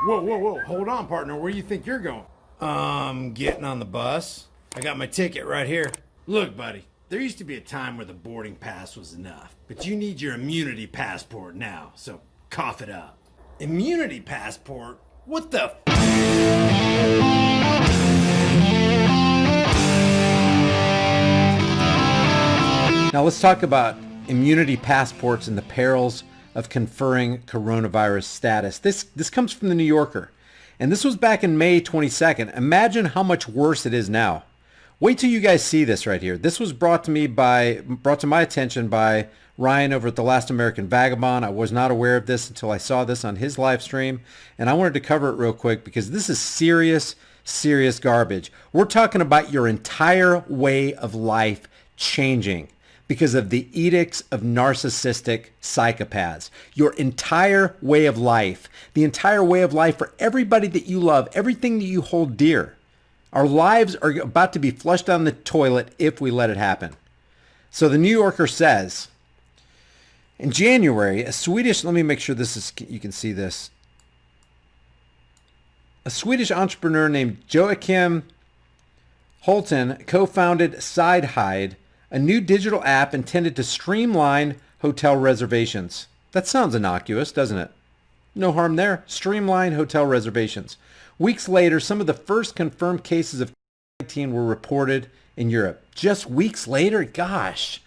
Whoa, whoa, whoa. Hold on, partner. Where do you think you're going? Getting on the bus. I got my ticket right here. Look, buddy, there used to be a time where the boarding pass was enough, but you need your immunity passport now, so cough it up. Immunity passport? What the Now let's talk about immunity passports and the perils of conferring coronavirus status. This comes from the New Yorker, and this was back in May 22nd. Imagine how much worse it is now. Wait till you guys see this right here. This was brought to my attention by Ryan over at The Last American Vagabond. I was not aware of this until I saw this on his live stream, and I wanted to cover it real quick because this is serious garbage. We're talking about your entire way of life changing because of the edicts of narcissistic psychopaths. Your entire way of life, the entire way of life for everybody that you love, everything that you hold dear. Our lives are about to be flushed down the toilet if we let it happen. So the New Yorker says, in January, let me make sure you can see this. A Swedish entrepreneur named Joachim Holton co-founded SideHide, a new digital app intended to streamline hotel reservations. That sounds innocuous, doesn't it? No harm there. Streamline hotel reservations. Weeks later, some of the first confirmed cases of COVID-19 were reported in Europe. Just weeks later? Gosh,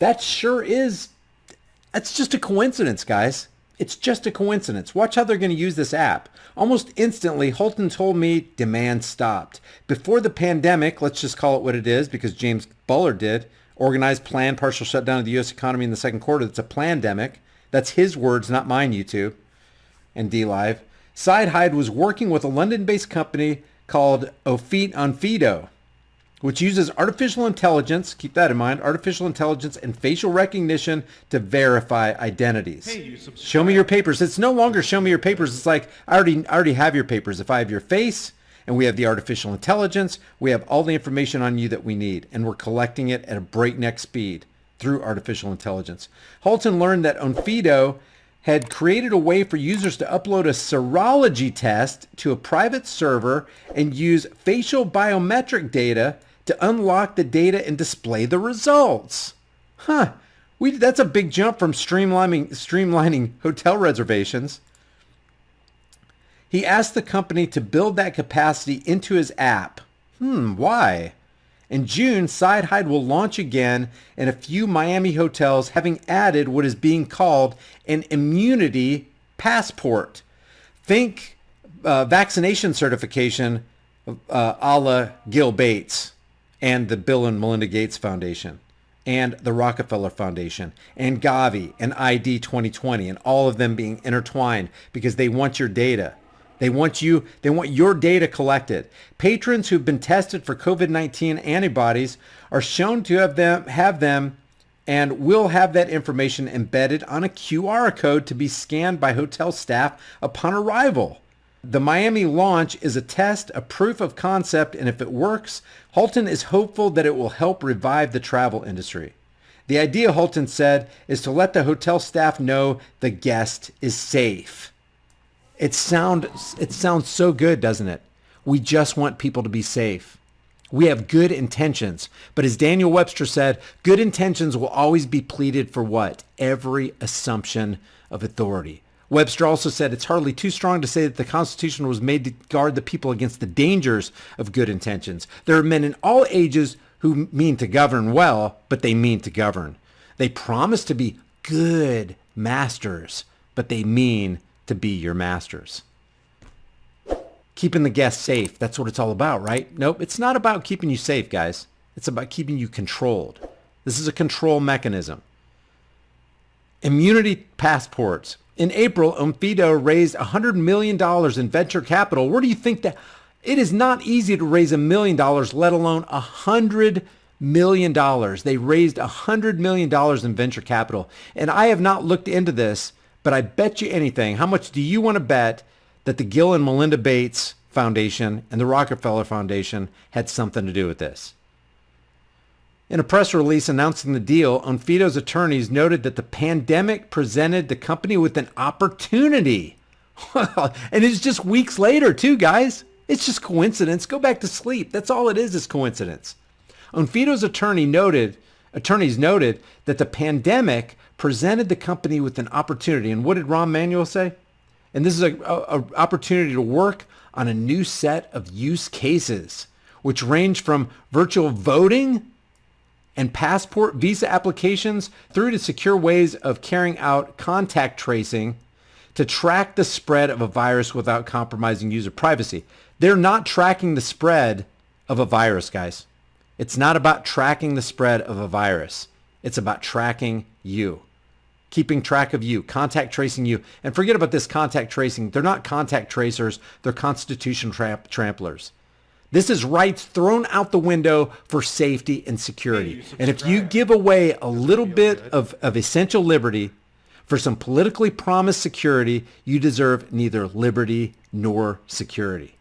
that's just a coincidence, guys. It's just a coincidence. Watch how they're going to use this app. Almost instantly, Holton told me demand stopped. Before the pandemic, let's just call it what it is because James Bullard did, organized, planned partial shutdown of the U.S. economy in the second quarter. That's a plandemic. That's his words, not mine, YouTube and DLive. SideHide was working with a London-based company called Onfido, which uses artificial intelligence, keep that in mind, artificial intelligence and facial recognition to verify identities. Hey, show me your papers. It's no longer show me your papers. It's like, I already have your papers. If I have your face and we have the artificial intelligence, we have all the information on you that we need, and we're collecting it at a breakneck speed through artificial intelligence. Holton learned that Onfido had created a way for users to upload a serology test to a private server and use facial biometric data to unlock the data and display the results. That's a big jump from streamlining hotel reservations. He asked the company to build that capacity into his app. Why? In June, SideHide will launch again in a few Miami hotels, having added what is being called an immunity passport. Think vaccination certification a la Gil Bates and the Bill and Melinda Gates Foundation and the Rockefeller Foundation and Gavi and ID 2020 and all of them being intertwined because they want your data. They want your data collected. Patrons who've been tested for COVID-19 antibodies are shown to have them and will have that information embedded on a QR code to be scanned by hotel staff upon arrival. The Miami launch is a test, a proof of concept, and if it works, Holton is hopeful that it will help revive the travel industry. The idea, Holton said, is to let the hotel staff know the guest is safe. It sounds so good, doesn't it? We just want people to be safe. We have good intentions. But as Daniel Webster said, good intentions will always be pleaded for what? Every assumption of authority. Webster also said it's hardly too strong to say that the Constitution was made to guard the people against the dangers of good intentions. There are men in all ages who mean to govern well, but they mean to govern. They promise to be good masters, but they mean to be your masters. Keeping the guests safe, that's what it's all about, right? Nope, it's not about keeping you safe, guys. It's about keeping you controlled. This is a control mechanism. Immunity passports. In April, Onfido raised $100 million in venture capital. Where do you think that? It is not easy to raise $1 million, let alone $100 million. They raised $100 million in venture capital. And I have not looked into this, but I bet you anything. How much do you want to bet that the Gil and Melinda Bates Foundation and the Rockefeller Foundation had something to do with this? In a press release announcing the deal, Onfido's attorneys noted that the pandemic presented the company with an opportunity. And it's just weeks later too, guys. It's just coincidence. Go back to sleep. That's all it is coincidence. Onfito's attorneys noted that the pandemic presented the company with an opportunity. And what did Rahm Emanuel say? And this is an opportunity to work on a new set of use cases, which range from virtual voting and passport visa applications through to secure ways of carrying out contact tracing to track the spread of a virus without compromising user privacy. They're not tracking the spread of a virus, guys. It's not about tracking the spread of a virus. It's about tracking you, keeping track of you, contact tracing you. And forget about this contact tracing. They're not contact tracers. They're constitution tramplers. This is rights thrown out the window for safety and security. And if you give away a little bit of essential liberty for some politically promised security, you deserve neither liberty nor security.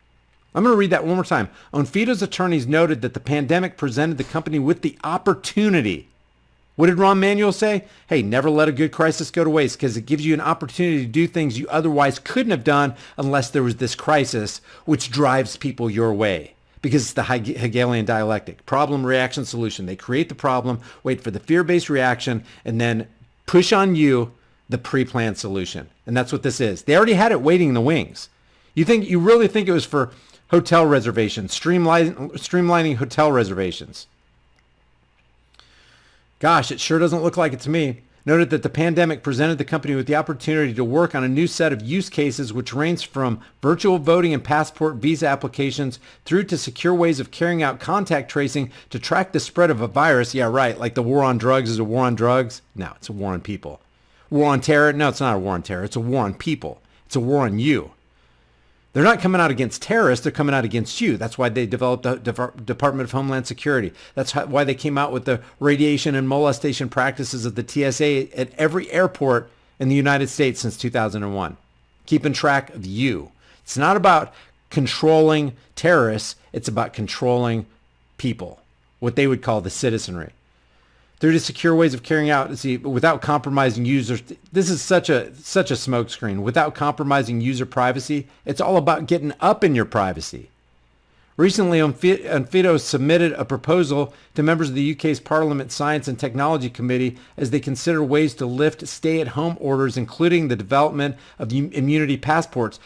I'm going to read that one more time. Onfito's attorneys noted that the pandemic presented the company with the opportunity. What did Rahm Emanuel say? Hey, never let a good crisis go to waste, because it gives you an opportunity to do things you otherwise couldn't have done unless there was this crisis, which drives people your way. Because it's the Hegelian dialectic. Problem, reaction, solution. They create the problem, wait for the fear-based reaction, and then push on you the pre-planned solution. And that's what this is. They already had it waiting in the wings. You really think it was for hotel reservations, streamlining hotel reservations? Gosh, it sure doesn't look like it to me. Noted that the pandemic presented the company with the opportunity to work on a new set of use cases, which range from virtual voting and passport visa applications through to secure ways of carrying out contact tracing to track the spread of a virus. Yeah, right. Like the war on drugs is a war on drugs. No, it's a war on people. War on terror? No, it's not a war on terror. It's a war on people. It's a war on you. They're not coming out against terrorists. They're coming out against you. That's why they developed the Department of Homeland Security. That's why they came out with the radiation and molestation practices of the TSA at every airport in the United States since 2001. Keeping track of you. It's not about controlling terrorists. It's about controlling people, what they would call the citizenry. Through to secure ways of carrying out, without compromising users. This is such a smokescreen. Without compromising user privacy, it's all about getting up in your privacy. Recently, Onfito submitted a proposal to members of the UK's Parliament Science and Technology Committee as they consider ways to lift stay-at-home orders, including the development of immunity passports.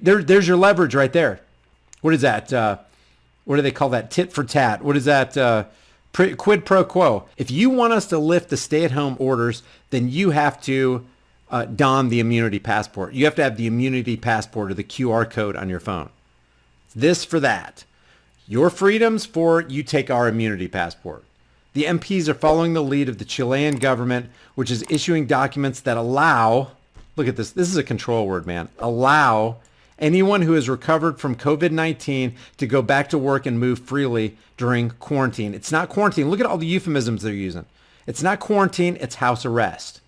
There's your leverage right there. What is that? What do they call that? Tit for tat. What is that? Quid pro quo. If you want us to lift the stay-at-home orders, then you have to don the immunity passport. You have to have the immunity passport or the QR code on your phone. This for that. Your freedoms for you take our immunity passport. The MPs are following the lead of the Chilean government, which is issuing documents that allow, look at this, this is a control word, man, allow anyone who has recovered from COVID-19 to go back to work and move freely during quarantine. It's not quarantine. Look at all the euphemisms they're using. It's not quarantine, it's house arrest.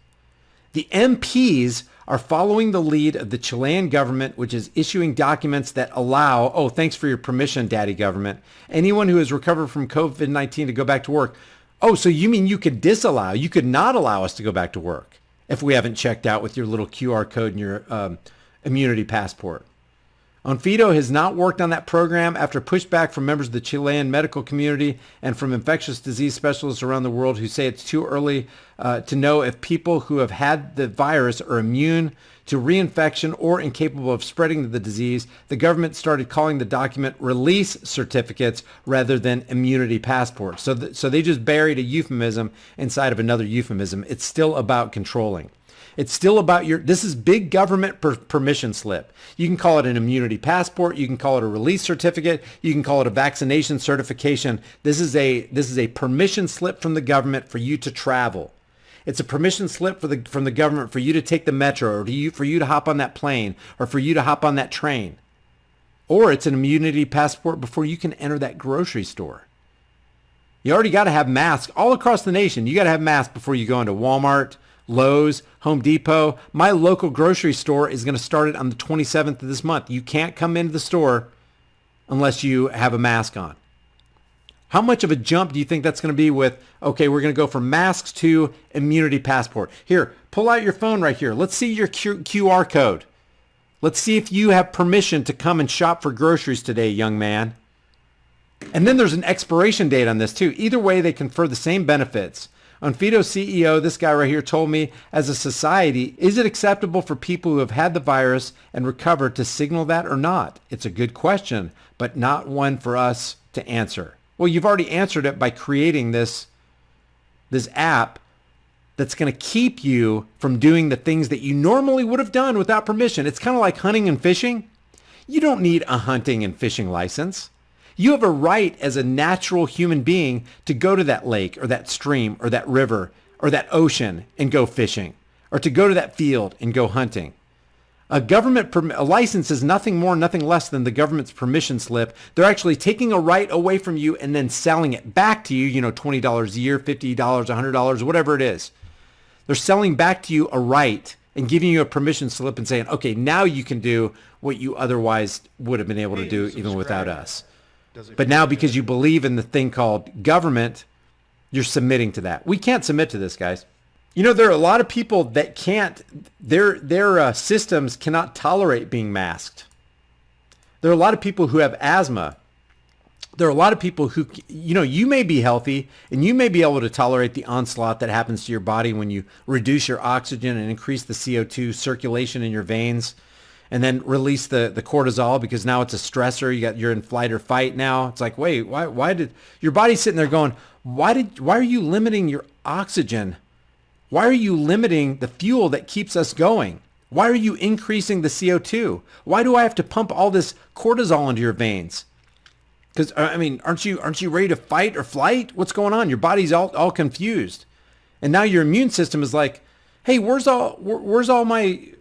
The MPs are following the lead of the Chilean government, which is issuing documents that allow, oh, thanks for your permission, daddy government, anyone who has recovered from COVID-19 to go back to work. Oh, so you mean you could disallow, you could not allow us to go back to work if we haven't checked out with your little QR code and your immunity passport. Onfito has not worked on that program after pushback from members of the Chilean medical community and from infectious disease specialists around the world who say it's too early to know if people who have had the virus are immune to reinfection or incapable of spreading the disease. The government started calling the document release certificates rather than immunity passports. So they just buried a euphemism inside of another euphemism. It's still about controlling. It's still about this is big government permission slip. You can call it an immunity passport. You can call it a release certificate. You can call it a vaccination certification. This is a permission slip from the government for you to travel. It's a permission slip from the government for you to take the metro or for you to hop on that plane or for you to hop on that train. Or it's an immunity passport before you can enter that grocery store. You already got to have masks all across the nation. You got to have masks before you go into Walmart, Lowe's, Home Depot. My local grocery store is going to start it on the 27th of this month. You can't come into the store unless you have a mask on. How much of a jump do you think that's going to be with, okay, we're going to go from masks to immunity passport. Here, pull out your phone right here. Let's see your QR code. Let's see if you have permission to come and shop for groceries today, young man. And then there's an expiration date on this too. Either way, they confer the same benefits. Onfido CEO, this guy right here, told me, as a society, is it acceptable for people who have had the virus and recovered to signal that or not? It's a good question, but not one for us to answer. Well, you've already answered it by creating this app that's going to keep you from doing the things that you normally would have done without permission. It's kind of like hunting and fishing. You don't need a hunting and fishing license. You have a right as a natural human being to go to that lake or that stream or that river or that ocean and go fishing, or to go to that field and go hunting. A license is nothing more, nothing less than the government's permission slip. They're actually taking a right away from you and then selling it back to you, $20 a year, $50, $100, whatever it is. They're selling back to you a right and giving you a permission slip and saying, okay, now you can do what you otherwise would have been able to do even without us. But now because you believe in the thing called government, you're submitting to that. We can't submit to this, guys. There are a lot of people that can't, their systems cannot tolerate being masked. There are a lot of people who have asthma. There are a lot of people who, you may be healthy and you may be able to tolerate the onslaught that happens to your body when you reduce your oxygen and increase the CO2 circulation in your veins, and then release the cortisol because now it's a stressor. You're in flight or fight now. It's like, wait, why did your body's sitting there going, why are you limiting your oxygen? Why are you limiting the fuel that keeps us going? Why are you increasing the CO2? Why do I have to pump all this cortisol into your veins? Because, aren't you ready to fight or flight? What's going on? Your body's all confused. And now your immune system is like, hey, where's all the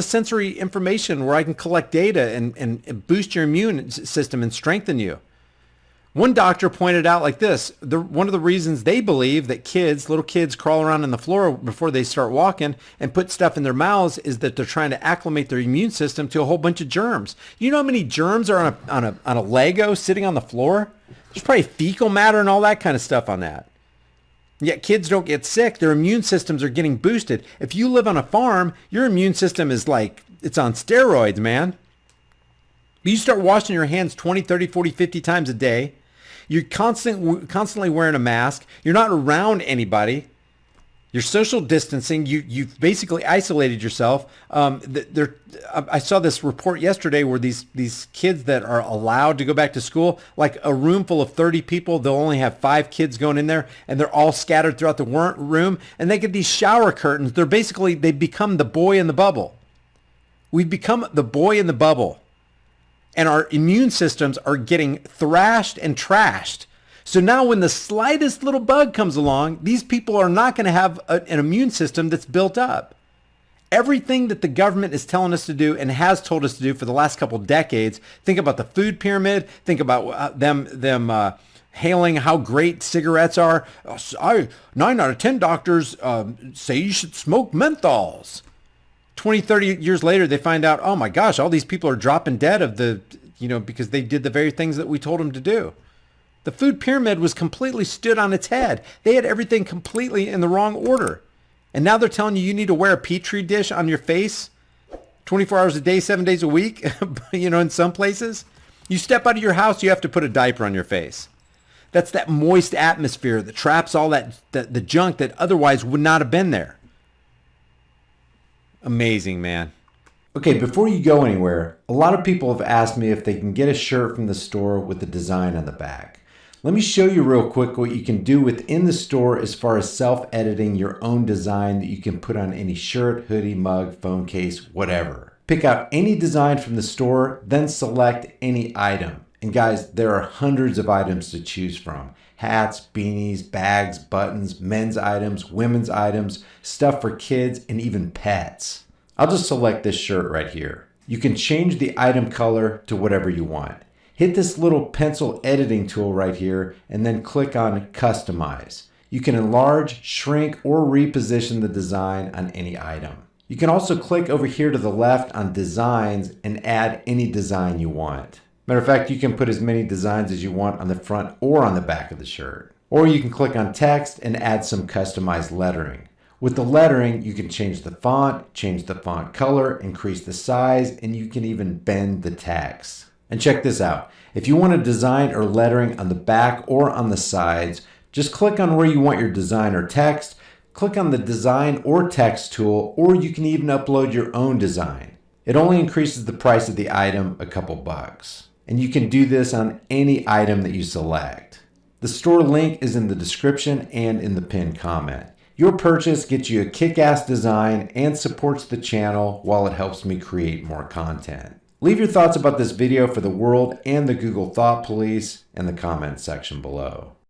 sensory information where I can collect data and boost your immune system and strengthen you? One doctor pointed out like this, one of the reasons they believe that little kids crawl around on the floor before they start walking and put stuff in their mouths is that they're trying to acclimate their immune system to a whole bunch of germs. You know how many germs are on a Lego sitting on the floor? There's probably fecal matter and all that kind of stuff on that. Yet kids don't get sick. Their immune systems are getting boosted. If you live on a farm, your immune system is like, it's on steroids, man. You start washing your hands 20, 30, 40, 50 times a day. You're constantly wearing a mask. You're not around anybody. You're social distancing. You've basically isolated yourself. I saw this report yesterday where these kids that are allowed to go back to school, like a room full of 30 people, they'll only have 5 kids going in there, and they're all scattered throughout the room, and they get these shower curtains. They become the boy in the bubble. We've become the boy in the bubble. And our immune systems are getting thrashed and trashed. So now when the slightest little bug comes along, these people are not going to have an immune system that's built up. Everything that the government is telling us to do and has told us to do for the last couple decades, think about the food pyramid, think about them hailing how great cigarettes are. 9 out of 10 doctors say you should smoke menthols. 20, 30 years later, they find out, oh my gosh, all these people are dropping dead because they did the very things that we told them to do. The food pyramid was completely stood on its head. They had everything completely in the wrong order. And now they're telling you need to wear a Petri dish on your face 24 hours a day, 7 days a week, in some places. You step out of your house, you have to put a diaper on your face. That's that moist atmosphere that traps all the junk that otherwise would not have been there. Amazing, man. Okay, before you go anywhere, a lot of people have asked me if they can get a shirt from the store with the design on the back. Let me show you real quick what you can do within the store as far as self-editing your own design that you can put on any shirt, hoodie, mug, phone case, whatever. Pick out any design from the store, then select any item. And guys, there are hundreds of items to choose from. Hats, beanies, bags, buttons, men's items, women's items, stuff for kids, and even pets. I'll just select this shirt right here. You can change the item color to whatever you want. Hit this little pencil editing tool right here and then click on Customize. You can enlarge, shrink, or reposition the design on any item. You can also click over here to the left on Designs and add any design you want. Matter of fact, you can put as many designs as you want on the front or on the back of the shirt. Or you can click on text and add some customized lettering. With the lettering, you can change the font color, increase the size, and you can even bend the text. And check this out. If you want a design or lettering on the back or on the sides, just click on where you want your design or text, click on the design or text tool, or you can even upload your own design. It only increases the price of the item a couple bucks. And you can do this on any item that you select. The store link is in the description and in the pinned comment. Your purchase gets you a kick-ass design and supports the channel while it helps me create more content. Leave your thoughts about this video for the world and the Google Thought Police in the comments section below.